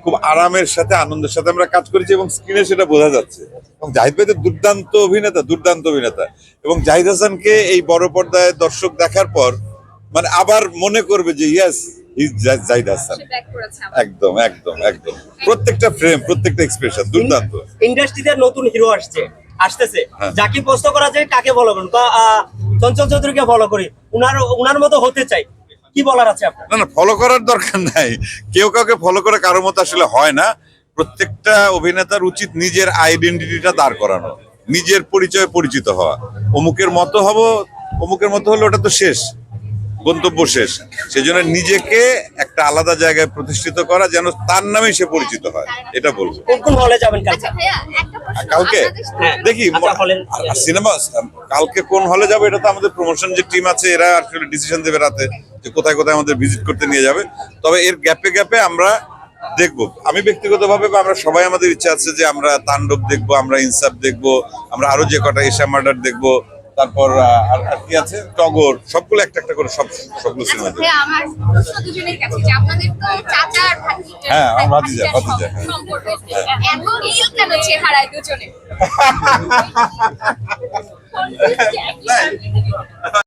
খুব আরামের সাথে আনন্দের সাথে আমরা কাজ করেছি এবং স্ক্রিনে সেটা বোঝা যাচ্ছে। এবং জাহিদ ভাই তো দুর্দান্ত অভিনেতা এবং জাহিদ হাসানকে এই বড় পর্দায় দর্শক দেখার পর মানে আবার মনে করবে যে ইয়েস জাহিদ হাসান। একদম প্রত্যেকটা ফ্রেম, প্রত্যেকটা এক্সপ্রেশন দুর্দান্ত। ইন্ডাস্ট্রিতে নতুন হিরো আসতেছে, যাকে প্রশ্ন করা যায় কাকে ফলো করুন বা চঞ্চল চৌধুরীকে ফলো করি, উনার মতো হতে চাই, কি বলার আছে আপনার? না ফলো করার দরকার নাই, কেউ কাউকে ফলো করে কারোর মতো আসলে হয় না। প্রত্যেকটা অভিনেতার উচিত নিজের আইডেন্টিটিটা দাঁড় করানো, নিজের পরিচয়ে পরিচিত হওয়া। অমুকের মতো হলে ওটা তো শেষ, গন্তব্য শেষ। সেজন্য নিজেকে একটা আলাদা জায়গায় প্রতিষ্ঠিত করা, যেন তার নামে সে পরিচিত হয়, এটা বলবো। কোন হলে যাবেন কালকে? দেখি সিনেমা কালকে কোন হলে যাবে, এটা তো আমাদের প্রমোশন যে টিম আছে এরা আসলে ডিসিশন দেবে রাতে, যে কোথায় কোথায় আমাদের ভিজিট করতে নিয়ে যাবে। তবে এর গ্যাপে আমরা দেখবো। আমি ব্যক্তিগতভাবে বা আমরা সবাই, আমাদের ইচ্ছা আছে যে আমরা তাণ্ডব দেখবো, আমরা ইনসাফ দেখবো, আমরা আরো যে কটা এশা মার্ডার দেখবো, তারপর আর কি আছে, টগর, সবগুলো একটা করে সবগুলো সিনেমা দেখবো। আমার প্রশ্ন দুজনের কাছে যে আপনাদের তো চাচা আর ভাতিজা, হ্যাঁ আমার ভাতিজা সম্পর্ক, এত মিল কেন চেহারায় দুজনে?